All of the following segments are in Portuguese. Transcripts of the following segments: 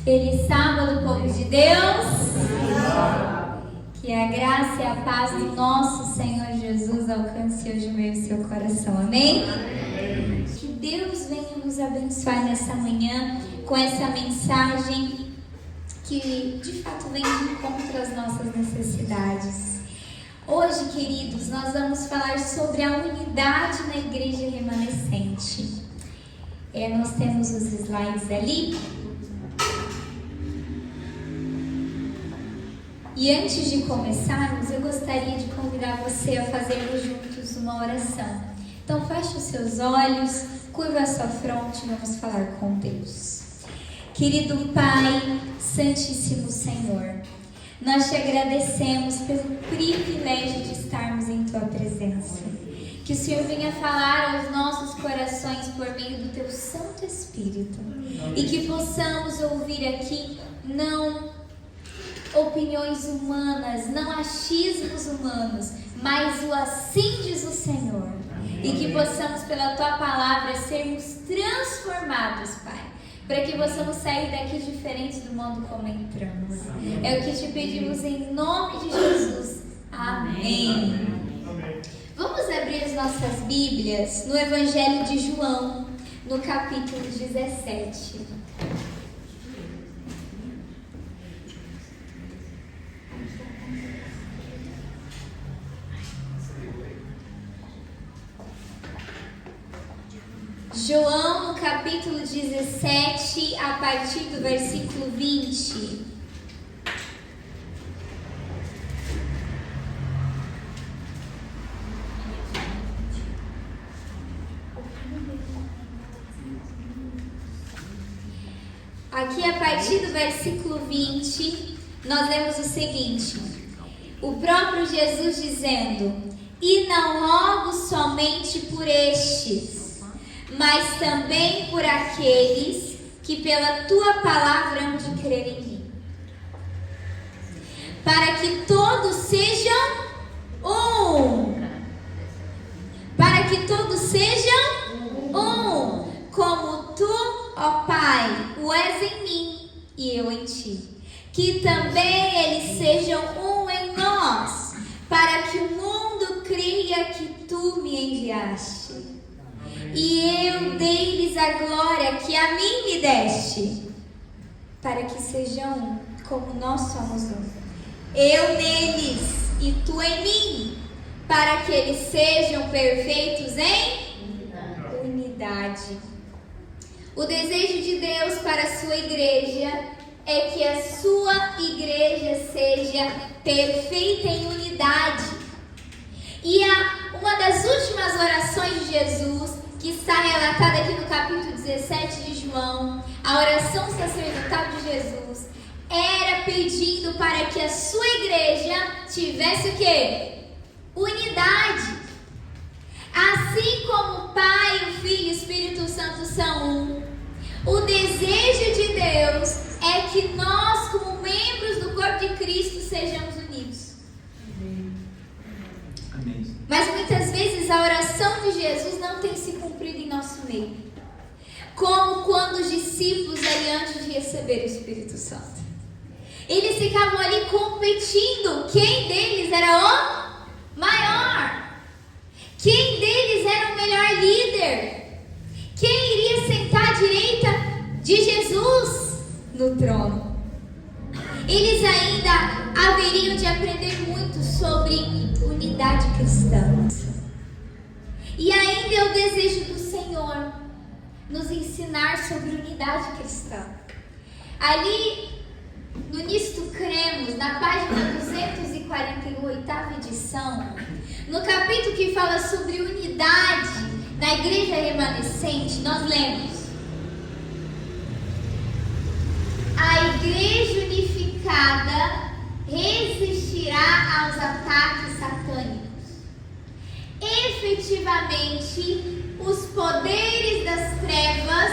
Feliz sábado, povo de Deus. Que a graça e a paz do nosso Senhor Jesus alcance hoje o meu e seu coração. Amém? Que Deus venha nos abençoar nessa manhã com essa mensagem que de fato vem de encontro às nossas necessidades. Hoje, queridos, nós vamos falar sobre a unidade na igreja remanescente. Nós temos os slides ali. E antes de começarmos, eu gostaria de convidar você a fazermos juntos uma oração. Então feche os seus olhos, curva a sua fronte e vamos falar com Deus. Querido Pai, Santíssimo Senhor, nós te agradecemos pelo privilégio de estarmos em Tua presença. Que o Senhor venha falar aos nossos corações por meio do Teu Santo Espírito. E que possamos ouvir aqui não opiniões humanas, não achismos humanos, mas o assim diz o Senhor. E que possamos pela Tua palavra sermos transformados, Pai, para que possamos sair daqui diferentes do modo como entramos. É o que te pedimos em nome de Jesus. Amém. Vamos abrir as nossas Bíblias no Evangelho de João, no capítulo 17. João, no capítulo 17, a partir do versículo 20. Aqui, a partir do versículo 20, nós lemos o seguinte: o próprio Jesus dizendo: "E não rogo somente por estes, mas também por aqueles que pela Tua palavra hão de crer em mim, para que todos sejam um, para que todos sejam um, como Tu, ó Pai, o és em mim e eu em Ti, que também eles sejam um em nós, para que o mundo creia que Tu me enviaste. E eu dei-lhes a glória que a mim me deste, para que sejam um, como nós somos um. Eu neles e Tu em mim, para que eles sejam perfeitos em unidade. O desejo de Deus para a sua igreja é que a sua igreja seja perfeita em unidade. E uma das últimas orações de Jesus, que está relatada aqui no capítulo 17 de João, a oração sacerdotal de Jesus, era pedindo para que a sua igreja tivesse o quê? Unidade. Assim como o Pai, o Filho e o Espírito Santo são um, o desejo de Deus é que nós, como membros do corpo de Cristo, sejamos unidos. Amém. Mas muitas vezes a oração de Jesus não tem se cumprido em nosso meio. Como quando os discípulos ali antes de receber o Espírito Santo, eles ficavam ali competindo quem deles era o maior, quem deles era o melhor líder, quem iria sentar à direita de Jesus no trono. Eles ainda haveriam de aprender muito sobre unidade cristã. E ainda é o desejo do Senhor nos ensinar sobre unidade cristã. Ali no Nisto Cremos, na página 248ª edição, no capítulo que fala sobre unidade na igreja remanescente, nós lemos: a igreja unificada resistirá aos ataques satânicos. Efetivamente, os poderes das trevas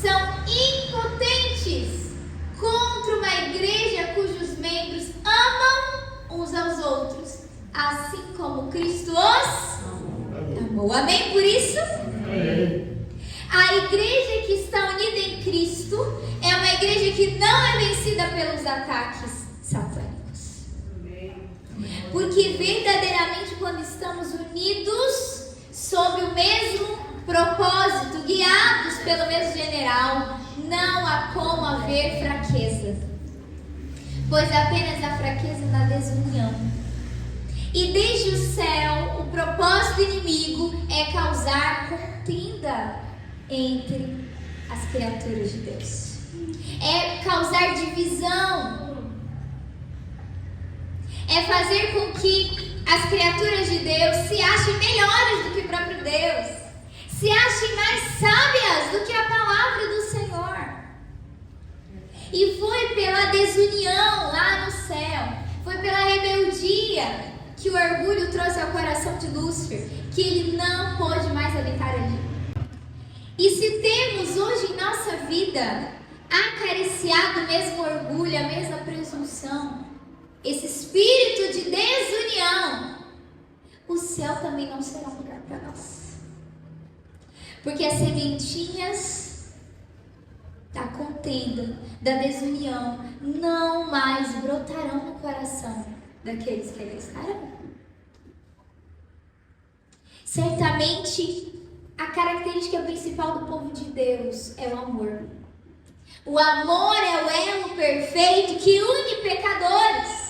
são impotentes contra uma igreja cujos membros amam uns aos outros, assim como Cristo os amou. Amém por isso? Amém. A igreja que está unida em Cristo é uma igreja que que não é vencida pelos ataques satânicos. Porque verdadeiramente quando estamos unidos sob o mesmo propósito, guiados pelo mesmo general, não há como haver fraqueza, pois apenas há fraqueza na desunião. E desde o céu, o propósito do inimigo é causar contenda entre as criaturas de Deus, é causar divisão, é fazer com que as criaturas de Deus se achem melhores do que o próprio Deus, se achem mais sábias do que a palavra do Senhor. E foi pela desunião lá no céu, foi pela rebeldia que o orgulho trouxe ao coração de Lúcifer, que ele não pôde mais habitar ali. E se temos hoje em nossa vida acariciado o mesmo orgulho, a mesma presunção, esse espírito de desunião, o céu também não será um lugar para nós. Porque as sementinhas da contenda, da desunião, não mais brotarão no coração daqueles que ali estarão. Certamente, a característica principal do povo de Deus é o amor. O amor é o elo perfeito que une pecadores.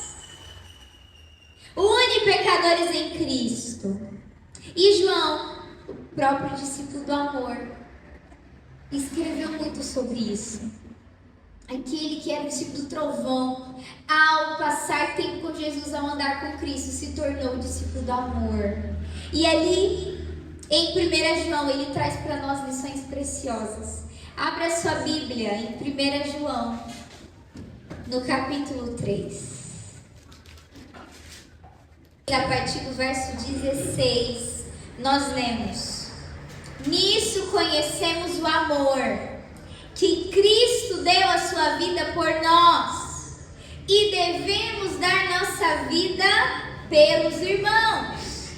Une pecadores em Cristo. E João, o próprio discípulo do amor, escreveu muito sobre isso. Aquele que era o discípulo do trovão, ao passar tempo com Jesus, ao andar com Cristo, se tornou o discípulo do amor. E ali, em 1 João, ele traz para nós lições preciosas. Abra sua Bíblia em 1 João, no capítulo 3. A partir do verso 16, nós lemos: nisso conhecemos o amor, que Cristo deu a sua vida por nós, e devemos dar nossa vida pelos irmãos.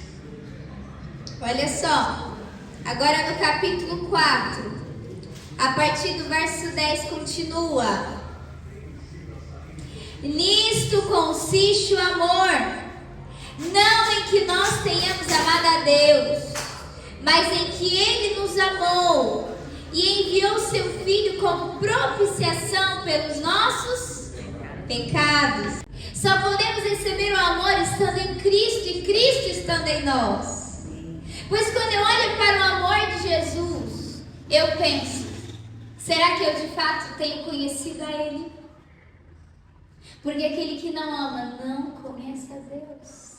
Olha só, agora no capítulo 4, a partir do verso 10 continua: nisto consiste o amor, não em que nós tenhamos amado a Deus, mas em que Ele nos amou e enviou seu Filho como propiciação pelos nossos pecados. Só podemos receber o amor estando em Cristo e Cristo estando em nós. Pois quando eu olho para o amor de Jesus, eu penso: será que eu de fato tenho conhecido a Ele? Porque aquele que não ama não conhece a Deus.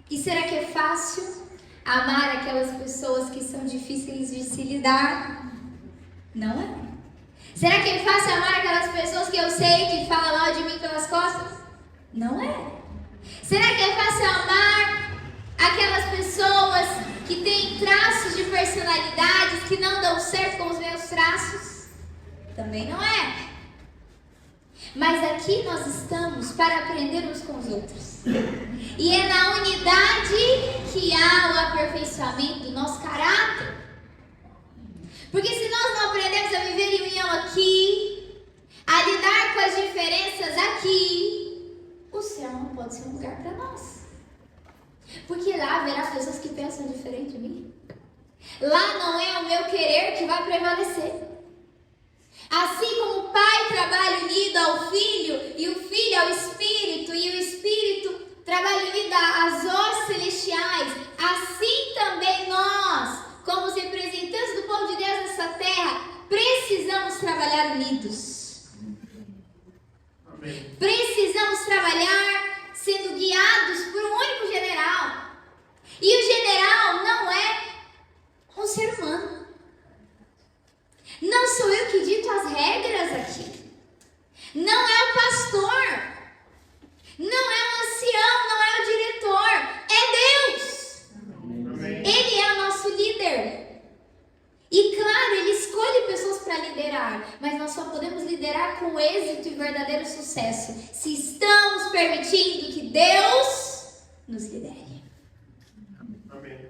E será que é fácil amar aquelas pessoas que são difíceis de se lidar? Não é. Será que é fácil amar aquelas pessoas que eu sei que falam mal de mim pelas costas? Não é. Será que é fácil amar aquelas pessoas que têm traços de personalidades que não dão certo com os meus traços? Também não é. Mas aqui nós estamos para aprender uns com os outros. E é na unidade que há o aperfeiçoamento do nosso caráter. Porque se nós não aprendemos a viver em união aqui, a lidar com as diferenças aqui, o céu não pode ser um lugar para nós. Porque lá haverá pessoas que pensam diferente de mim. Lá não é o meu querer que vai prevalecer. Assim como o Pai trabalha unido ao Filho, e o Filho ao Espírito, e o Espírito trabalha unido às hostes celestiais, assim também nós, como os representantes do povo de Deus nessa terra, precisamos trabalhar unidos. Amém. Precisamos trabalhar sendo guiados por um único general. E o general não é um ser humano. Não sou eu que dito as regras aqui. Não é o pastor. Não é o ancião, não é o diretor. É Deus. Amém. Ele é o nosso líder. E claro, Ele escolhe pessoas para liderar. Mas nós só podemos liderar com êxito e verdadeiro sucesso se estamos permitindo que Deus nos lidere. Amém.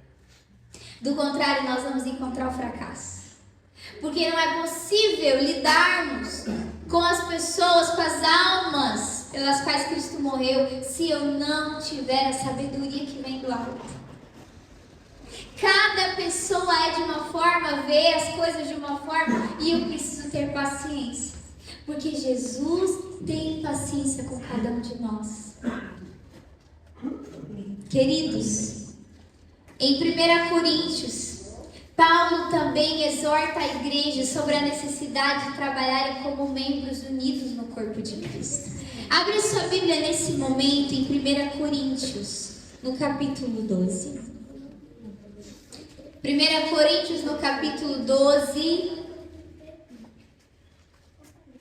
Do contrário, nós vamos encontrar o fracasso. Porque não é possível lidarmos com as pessoas, com as almas pelas quais Cristo morreu, se eu não tiver a sabedoria que vem do alto. Cada pessoa é de uma forma, vê as coisas de uma forma, e eu preciso ter paciência, porque Jesus tem paciência com cada um de nós. Queridos, em 1 Coríntios, Paulo também exorta a igreja sobre a necessidade de trabalharem como membros unidos no corpo de Cristo. Abre sua Bíblia nesse momento em 1 Coríntios, no capítulo 12. 1 Coríntios, no capítulo 12,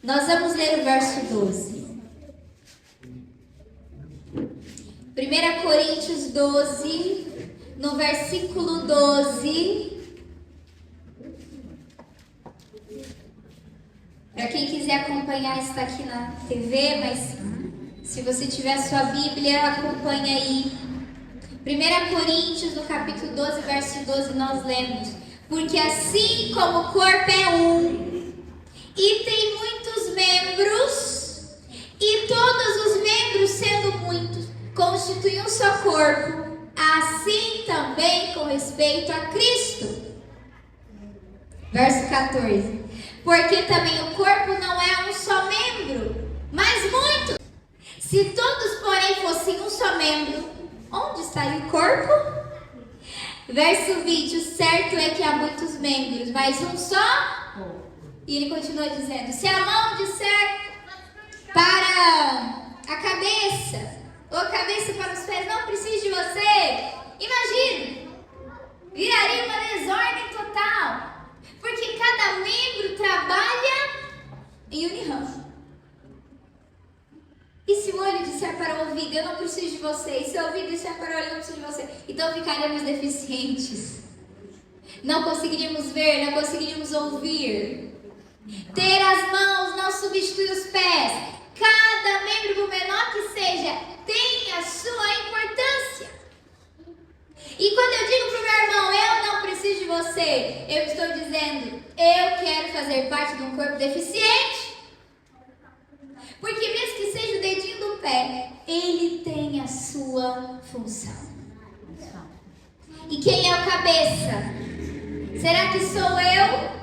nós vamos ler o verso 12. 1 Coríntios 12, no versículo 12. Para quem quiser acompanhar, está aqui na TV, mas se você tiver a sua Bíblia, acompanha aí. 1 Coríntios, no capítulo 12, verso 12, nós lemos: porque assim como o corpo é um, e tem muitos membros, e todos os membros, sendo muitos, constituem um só corpo, assim também com respeito a Cristo. Verso 14: porque também o corpo não é um só membro, mas muitos. Se todos, porém, fossem um só membro, onde estaria o corpo? Verso 20: o certo é que há muitos membros, mas um só. E ele continua dizendo: se a mão disser para a cabeça, ou a cabeça para os pés, não preciso de você, imagine, viraria uma desordem total. Porque cada membro trabalha em união. E se o olho disser para o ouvido, eu não preciso de você, e se o ouvido disser para o olho, eu não preciso de você, então ficaríamos deficientes. Não conseguiríamos ver, não conseguiríamos ouvir. Ter as mãos não substitui os pés. Cada membro, por menor que seja, tem a sua importância. E quando eu digo para o meu irmão, eu não preciso de você, eu estou dizendo, eu quero fazer parte de um corpo deficiente. Porque mesmo que seja o dedinho do pé, ele tem a sua função. E quem é o cabeça? Será que sou eu?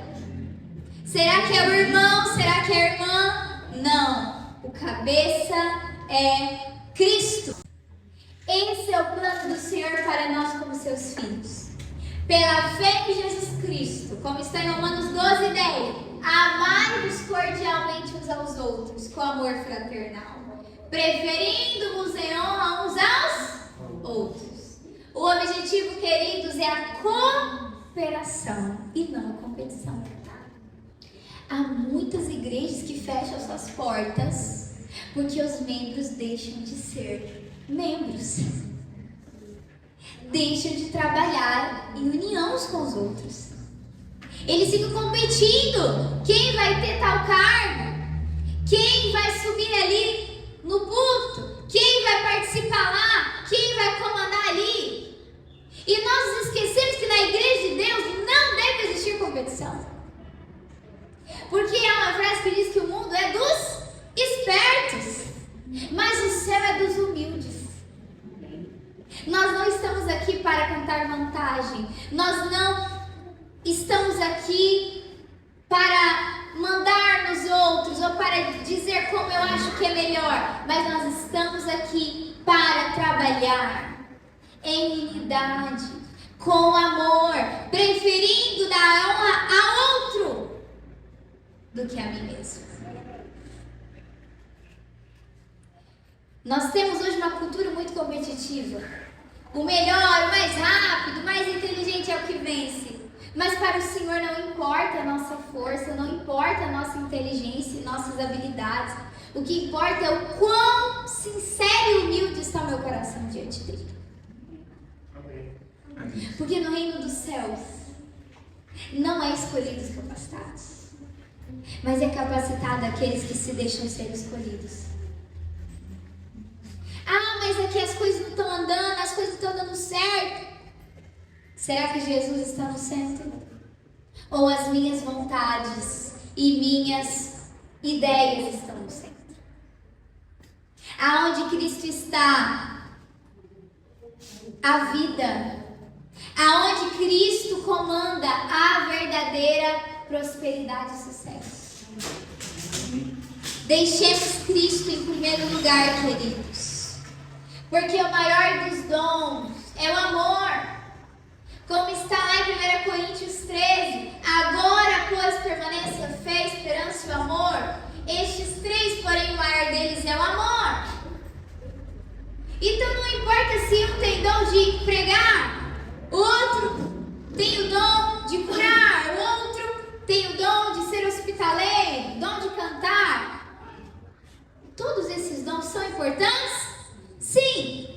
Será que é o irmão? Será que é a irmã? Não. O cabeça é Cristo. Esse é o plano do Senhor para nós como seus filhos. Pela fé em Jesus Cristo, como está em Romanos 12, 10, amai-vos cordialmente uns aos outros, com amor fraternal, preferindo-vos em honra uns aos outros. O objetivo, queridos, é a cooperação e não a competição. Há muitas igrejas que fecham suas portas porque os membros deixam de ser membros, deixam de trabalhar em união uns com os outros. Eles ficam competindo. Quem vai ter tal cargo? Quem vai subir ali no púlpito? Quem vai participar lá? Quem vai comandar ali? E nós esquecemos que na igreja de Deus não deve existir competição. Porque há uma frase que diz que o mundo é dos espertos, mas o céu é dos humildes. Nós não estamos aqui para cantar vantagem. Nós não estamos aqui para mandar nos outros ou para dizer como eu acho que é melhor. Mas nós estamos aqui para trabalhar em unidade, com amor, preferindo dar honra a outro do que a mim mesmo. Nós temos hoje uma cultura muito competitiva. O melhor, o mais rápido, o mais inteligente é o que vence. Mas para o Senhor não importa a nossa força, não importa a nossa inteligência e nossas habilidades. O que importa é o quão sincero e humilde está o meu coração diante dele. Porque no reino dos céus não é escolhidos capacitados, mas é capacitado aqueles que se deixam ser escolhidos. Ah, mas aqui as coisas não estão andando, as coisas não estão dando certo. Será que Jesus está no centro? Ou as minhas vontades e minhas ideias estão no centro. Aonde Cristo está, a vida. Aonde Cristo comanda a verdadeira prosperidade e sucesso. Deixemos Cristo em primeiro lugar, queridos. Porque o maior dos dons é o amor. Como está lá em 1 Coríntios 13. Agora, pois, permanece a fé, a esperança e o amor. Estes três, porém, o maior deles é o amor. Então não importa se um tem dom de pregar, o outro tem o dom de curar, o outro tem o dom de ser hospitaleiro, dom de cantar. Todos esses dons são importantes? Sim.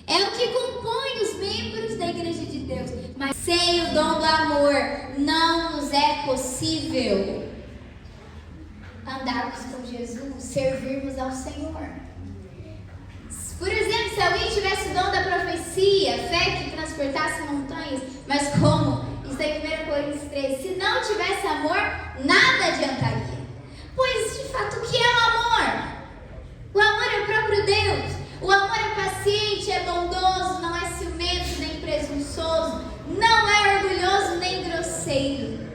É o que compõe os membros da Igreja de Deus. Mas sem o dom do amor, não nos é possível andarmos com Jesus, servirmos ao Senhor. Por exemplo, se alguém tivesse o dom da profecia, fé que transportasse montanhas, mas como está em 1 Coríntios 13, se não tivesse amor, nada adiantaria. Pois, de fato, o que é o amor? O amor é o próprio Deus. O amor é paciente, é bondoso, não é ciumento nem presunçoso, não é orgulhoso nem grosseiro.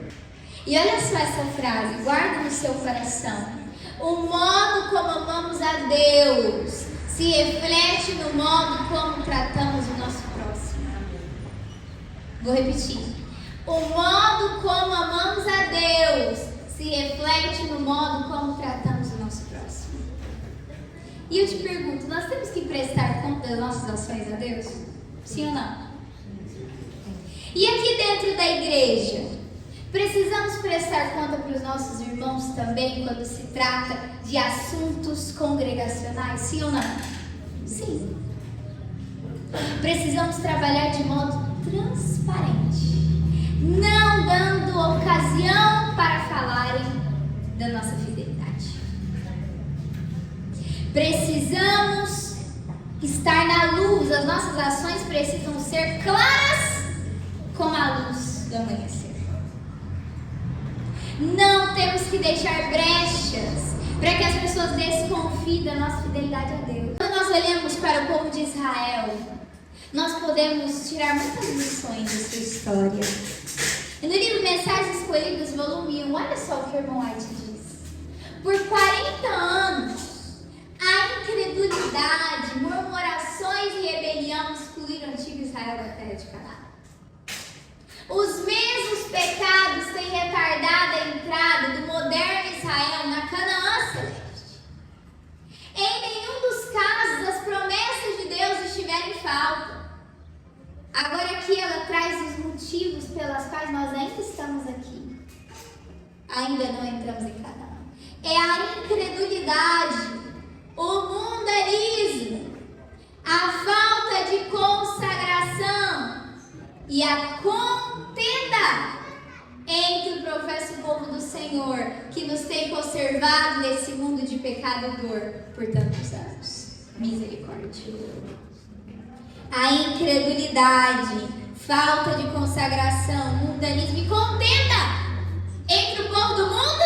E olha só essa frase, guarda no seu coração. O modo como amamos a Deus se reflete no modo como tratamos o nosso próximo. Vou repetir. O modo como amamos a Deus se reflete no modo como tratamos o nosso próximo. E eu te pergunto, nós temos que prestar conta das nossas ações a Deus? Sim ou não? E aqui dentro da igreja, precisamos prestar conta para os nossos irmãos também quando se trata de assuntos congregacionais? Sim ou não? Sim. Precisamos trabalhar de modo transparente, não dando ocasião para falarem da nossa fidelidade. Precisamos estar na luz, as nossas ações precisam ser claras como a luz do amanhecer. Não temos que deixar brechas para que as pessoas desconfiem da nossa fidelidade a Deus. Quando nós olhamos para o povo de Israel, nós podemos tirar muitas lições da sua história. E no livro Mensagens Escolhidas, volume 1, olha só o que o irmão White diz. Por 40 anos, a incredulidade, murmurações e rebelião excluíram o antigo Israel da terra de Canaã. Os mesmos pecados têm retardado a entrada do moderno Israel na Canaã celeste. Em nenhum dos casos as promessas de Deus estiveram em falta. Agora aqui ela traz os motivos pelas quais nós ainda estamos aqui. Ainda não entramos em Canaã. É a incredulidade, o mundanismo, a falta de consagração e a contenda entre o professo povo do Senhor, que nos tem conservado nesse mundo de pecado e dor por tantos anos. Misericórdia. A incredulidade, falta de consagração, mundanismo e contenda entre o povo do mundo?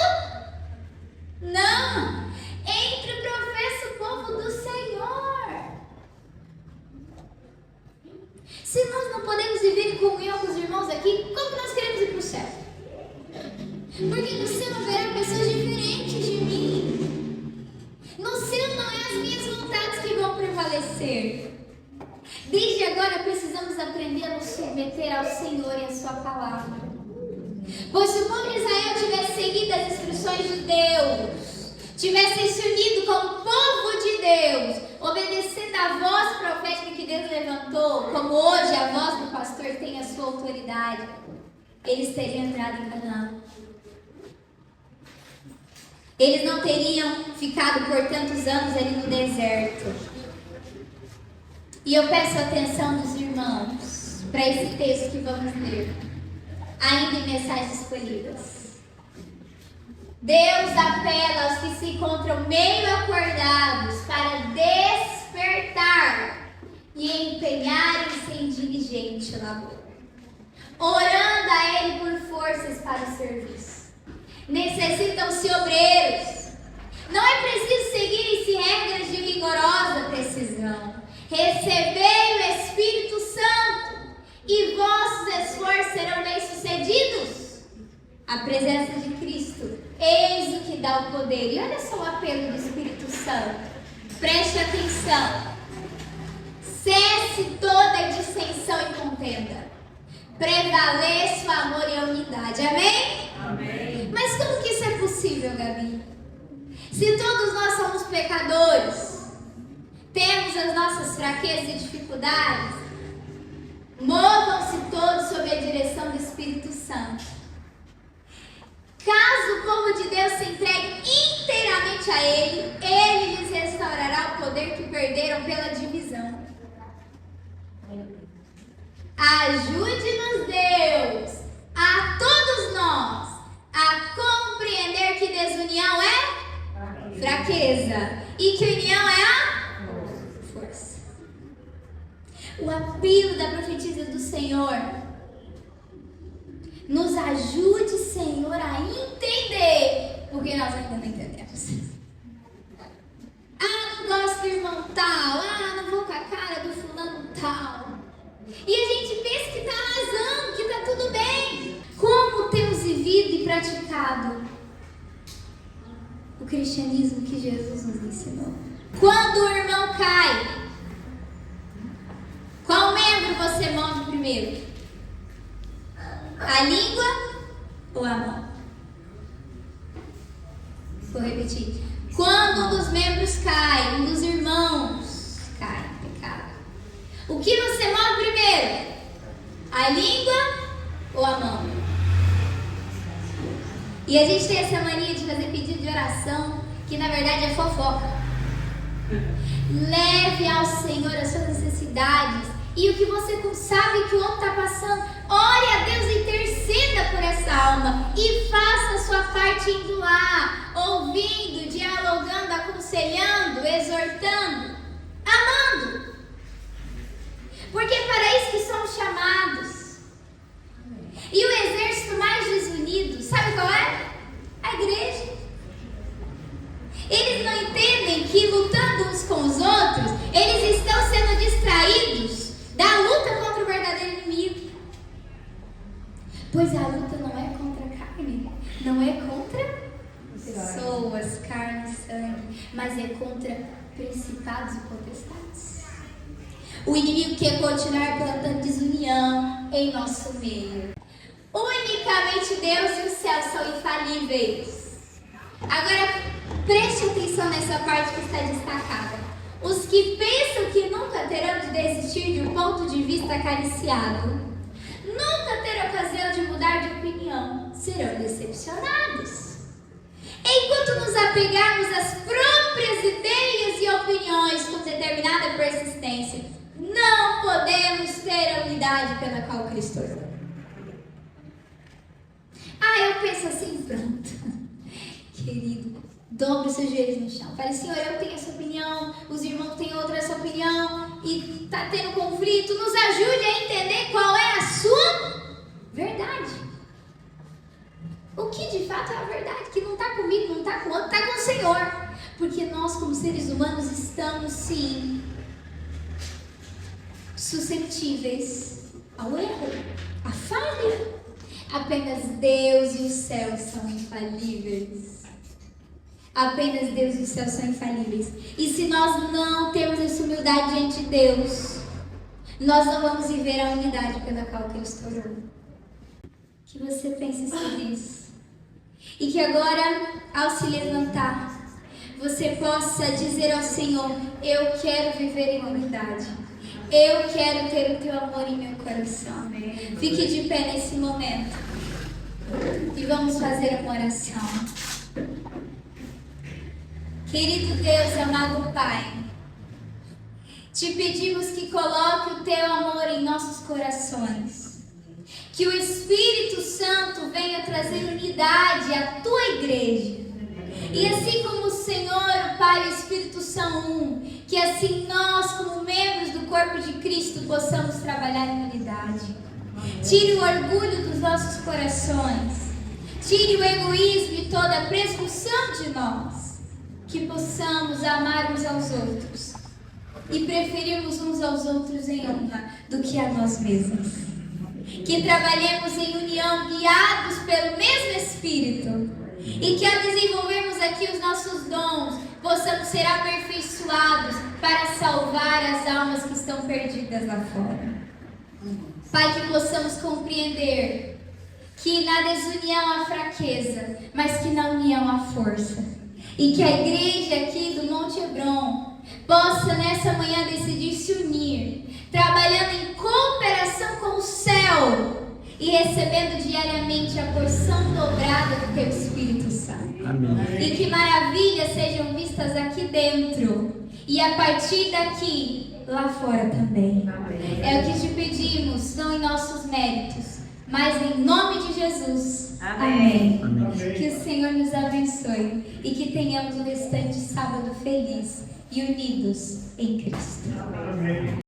Não! Entre o professo povo do Senhor. Se nós não podemos viver em comunhão com os irmãos aqui, como nós queremos ir para o céu? Porque no céu haverá pessoas diferentes de mim. No céu não é as minhas vontades que vão prevalecer. Desde agora precisamos aprender a nos submeter ao Senhor e à sua palavra. Pois se o povo de Israel tivesse seguido as instruções de Deus, tivesse se unido como povo de Deus, obedecendo a voz profética que Deus levantou, como hoje a voz do pastor tem a sua autoridade, eles teriam entrado em Canaã. Eles não teriam ficado por tantos anos ali no deserto. E eu peço a atenção dos irmãos para esse texto que vamos ler, ainda em Mensagens Escolhidas. Deus apela aos que se encontram meio acordados para despertar e empenharem-se em diligente labor, orando a Ele por forças para o serviço. Necessitam-se obreiros, dá o poder. E olha só o apelo do Espírito Santo. Preste atenção. Cesse toda dissensão e contenda. Prevaleça o amor e a unidade. Amém? Amém. Mas como que isso é possível, Gabi? Se todos nós somos pecadores, temos as nossas fraquezas e dificuldades, movam-se todos sob a direção do Espírito Santo. Caso o povo de Deus se entregue inteiramente a Ele lhes restaurará o poder que perderam pela divisão. Ajude-nos, Deus, a todos nós, a compreender que desunião é fraqueza e que união é a força. O apelo da profetisa do Senhor: nos ajude, Senhor, a entender, porque nós ainda não entendemos. Não gosto do irmão tal, não vou com a cara do fulano tal. E a gente pensa que está arrasando, que está tudo bem. Como temos vivido e praticado o cristianismo que Jesus nos ensinou? Quando o irmão cai, qual membro você move primeiro? A língua ou a mão? Vou repetir. Quando um dos membros cai, um dos irmãos cai em pecado, o que você move primeiro? A língua ou a mão? E a gente tem essa mania de fazer pedido de oração, que na verdade é fofoca. Leve ao Senhor as suas necessidades e o que você sabe que o outro está passando. Ore a Deus e interceda por essa alma e faça a sua parte indo lá, ouvindo, dialogando, aconselhando, exortando, amando. Porque é para isso que somos chamados. E o exército mais desunido, sabe qual é? A igreja. Eles não entendem que lutando uns com os outros, eles estão sendo distraídos da luta contra o verdadeiro inimigo. Pois a luta não é contra a carne, não é contra pessoas, carne e sangue, mas é contra principados e potestades. O inimigo quer continuar plantando desunião em nosso meio. Unicamente Deus e o céu são infalíveis. Agora, preste atenção nessa parte que está destacada. Os que pensam que nunca terão de desistir de um ponto de vista acariciado, nunca terão ocasião de mudar de opinião, serão decepcionados. Enquanto nos apegarmos às próprias ideias e opiniões com determinada persistência, não podemos ter a unidade pela qual Cristo orou. Eu penso assim, pronto. Querido, dobre seus joelhos no chão. Fale, Senhor, eu tenho essa opinião, os irmãos têm outra essa opinião, e está tendo conflito. Nos ajude a entender qual é a sua verdade. O que de fato é a verdade, que não está comigo, não está com o outro, está com o Senhor. Porque nós, como seres humanos, estamos sim suscetíveis ao erro, à falha. Apenas Deus e os céus são infalíveis. Apenas Deus e os céus são infalíveis. E se nós não temos essa humildade diante de Deus, nós não vamos viver a unidade pela qual Cristo orou. Que você pense sobre isso. E que agora, ao se levantar, você possa dizer ao Senhor: eu quero viver em unidade. Eu quero ter o teu amor em meu coração. Fique de pé nesse momento. E vamos fazer uma oração. Querido Deus, amado Pai, te pedimos que coloque o teu amor em nossos corações. Que o Espírito Santo venha trazer unidade à tua igreja. E assim como o Senhor, o Pai e o Espírito são um, que assim nós, como membros do corpo de Cristo, possamos trabalhar em unidade. Tire o orgulho dos nossos corações. Tire o egoísmo e toda a presunção de nós. Que possamos amar uns aos outros e preferirmos uns aos outros em honra do que a nós mesmos. Que trabalhemos em união, guiados pelo mesmo Espírito. E que ao desenvolvermos aqui os nossos dons possamos ser aperfeiçoados para salvar as almas que estão perdidas lá fora. Pai, que possamos compreender que na desunião há fraqueza, mas que na união há força. E que a igreja aqui do Monte Hebron possa nessa manhã decidir se unir, trabalhando em cooperação com o céu e recebendo diariamente a porção dobrada do Teu Espírito Santo. Amém. E que maravilhas sejam vistas aqui dentro e a partir daqui, lá fora também. Amém. É o que te pedimos, não em nossos méritos, mas em nome de Jesus. Amém. Amém. Que o Senhor nos abençoe e que tenhamos um restante sábado feliz e unidos em Cristo. Amém.